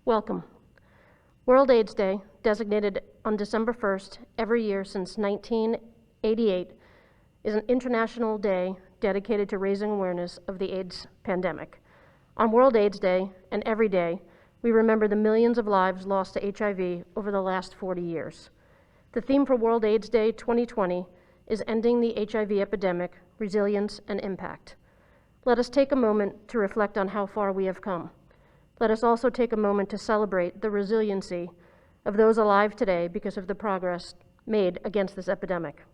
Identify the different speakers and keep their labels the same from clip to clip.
Speaker 1: Welcome. World AIDS Day, designated on December 1st every year since 1988, is an international day dedicated to raising awareness of the AIDS pandemic. On World AIDS Day and every day, we remember the millions of lives lost to HIV over the last 40 years. The theme for World AIDS Day 2020 is Ending the HIV Epidemic, Resilience and Impact. Let us take a moment to reflect on how far we have come. Let us also take a moment to celebrate the resiliency of those alive today because of the progress made against this epidemic.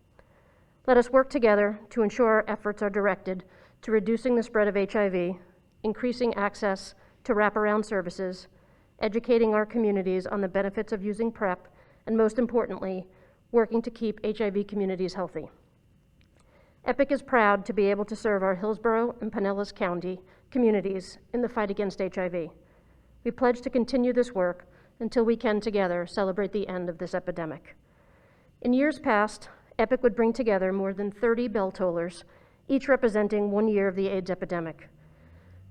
Speaker 1: Let us work together to ensure our efforts are directed to reducing the spread of HIV, increasing access to wraparound services, educating our communities on the benefits of using PrEP, and most importantly, working to keep HIV communities healthy. EPIC is proud to be able to serve our Hillsborough and Pinellas County communities in the fight against HIV. We pledge to continue this work until we can together celebrate the end of this epidemic. In years past, EPIC would bring together more than 30 bell tollers, each representing 1 year of the AIDS epidemic.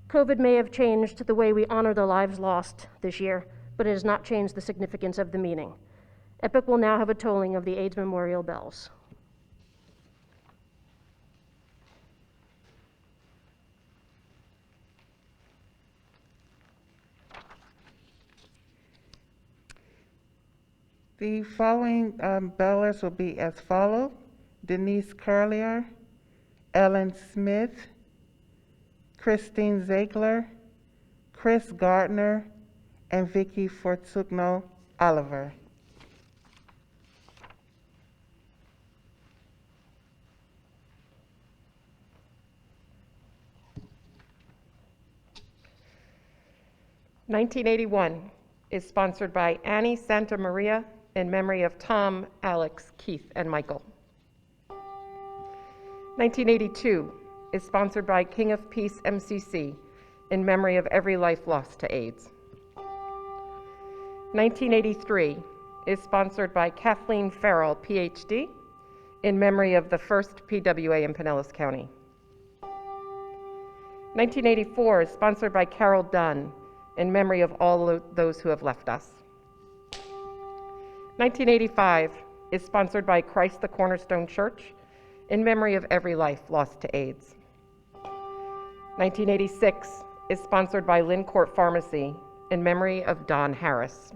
Speaker 1: COVID may have changed the way we honor the lives lost this year, but it has not changed the significance of the meaning. EPIC will now have a tolling of the AIDS memorial bells.
Speaker 2: The following bellers will be as follows: Denise Curlier, Ellen Smith, Christine Ziegler, Chris Gardner, and Vicky Fortugno Oliver.
Speaker 3: "1981" is sponsored by Annie Santa Maria in memory of Tom, Alex, Keith, and Michael. 1982 is sponsored by King of Peace MCC in memory of every life lost to AIDS. 1983 is sponsored by Kathleen Farrell, PhD, in memory of the first PWA in Pinellas County. 1984 is sponsored by Carol Dunn in memory of all those who have left us. 1985 is sponsored by Christ the Cornerstone Church in memory of every life lost to AIDS. 1986 is sponsored by Lincourt Pharmacy in memory of Don Harris.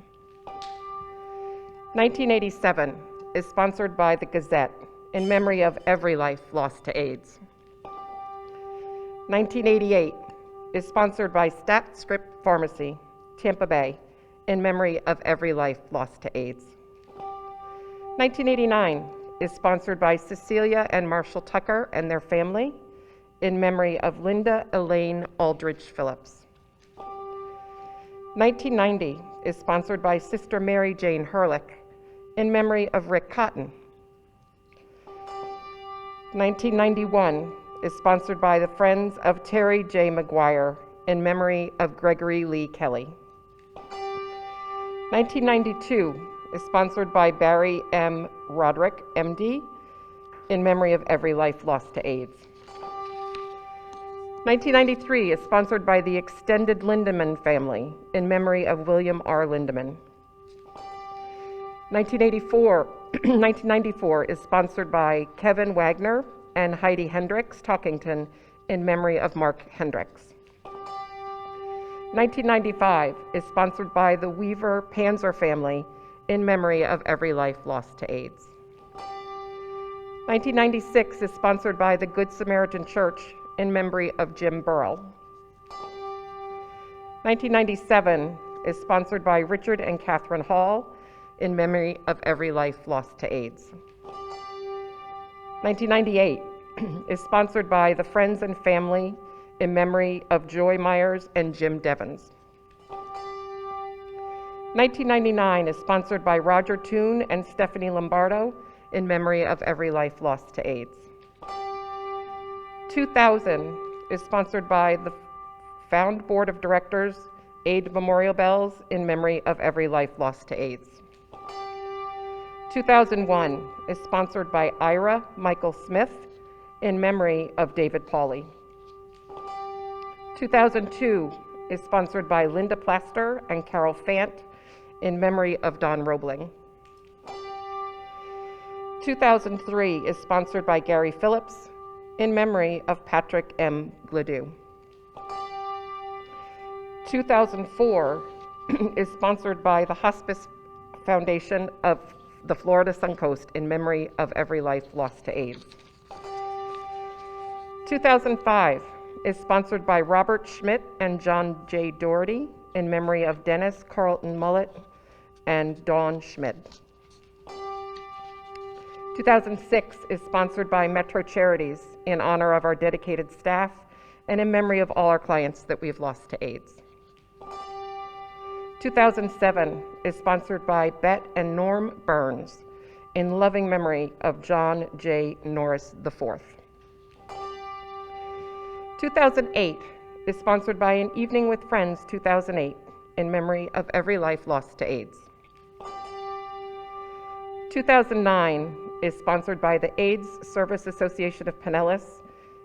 Speaker 3: 1987 is sponsored by the Gazette in memory of every life lost to AIDS. 1988 is sponsored by Stat Script Pharmacy, Tampa Bay, in memory of every life lost to AIDS. 1989 is sponsored by Cecilia and Marshall Tucker and their family in memory of Linda Elaine Aldridge Phillips. 1990 is sponsored by Sister Mary Jane Herlick in memory of Rick Cotton. 1991 is sponsored by the Friends of Terry J. McGuire in memory of Gregory Lee Kelly. 1992 is sponsored by Barry M. Roderick, MD, in memory of every life lost to AIDS. 1993 is sponsored by the extended Lindemann family in memory of William R. Lindemann. 1994 is sponsored by Kevin Wagner and Heidi Hendricks, Talkington, in memory of Mark Hendricks. 1995 is sponsored by the Weaver Panzer family in memory of every life lost to AIDS. 1996 is sponsored by the Good Samaritan Church in memory of Jim Burrell. 1997 is sponsored by Richard and Catherine Hall in memory of every life lost to AIDS. 1998 is sponsored by the Friends and Family in memory of Joy Myers and Jim Devons. 1999 is sponsored by Roger Toone and Stephanie Lombardo in memory of every life lost to AIDS. 2000 is sponsored by the Found Board of Directors, AIDS Memorial Bells in memory of every life lost to AIDS. 2001 is sponsored by Ira Michael Smith in memory of David Pauly. 2002 is sponsored by Linda Plaster and Carol Fant in memory of Don Roebling. 2003 is sponsored by Gary Phillips in memory of Patrick M. Gladue. 2004 is sponsored by the Hospice Foundation of the Florida Suncoast in memory of every life lost to AIDS. 2005 is sponsored by Robert Schmidt and John J. Doherty in memory of Dennis Carlton Mullet and Dawn Schmidt. 2006 is sponsored by Metro Charities in honor of our dedicated staff and in memory of all our clients that we've lost to AIDS. 2007 is sponsored by Bet and Norm Burns in loving memory of John J. Norris IV. 2008 is sponsored by An Evening with Friends 2008 in memory of every life lost to AIDS. 2009 is sponsored by the AIDS Service Association of Pinellas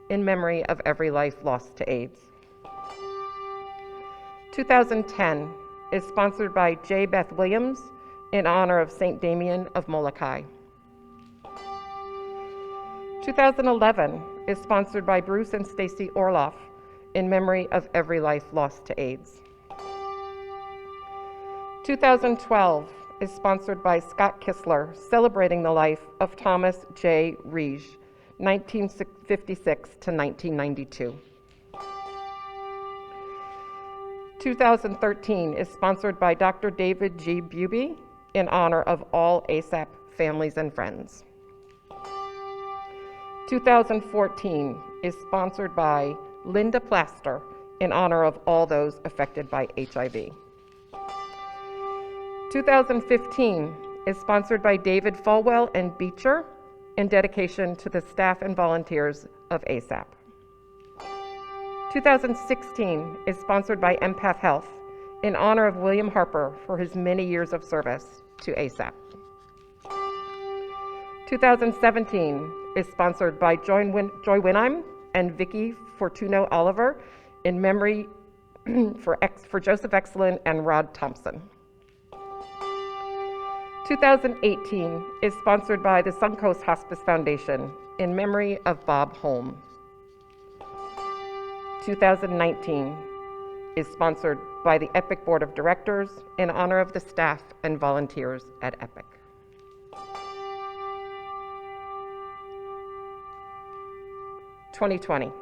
Speaker 3: in memory of every life lost to AIDS. 2010 is sponsored by J. Beth Williams in honor of St. Damien of Molokai. 2011 is sponsored by Bruce and Stacy Orloff in memory of every life lost to AIDS. 2012 is sponsored by Scott Kistler, celebrating the life of Thomas J. Riege, 1956 to 1992. 2013 is sponsored by Dr. David G. Buby in honor of all ASAP families and friends. 2014 is sponsored by Linda Plaster in honor of all those affected by HIV. 2015 is sponsored by David Falwell and Beecher in dedication to the staff and volunteers of ASAP. 2016 is sponsored by Empath Health in honor of William Harper for his many years of service to ASAP. 2017 is sponsored by Joy Winheim and Vicky Fortuno Oliver in memory for Joseph Exelin and Rod Thompson. 2018 is sponsored by the Suncoast Hospice Foundation in memory of Bob Holm. 2019 is sponsored by the EPIC Board of Directors in honor of the staff and volunteers at EPIC. (2020)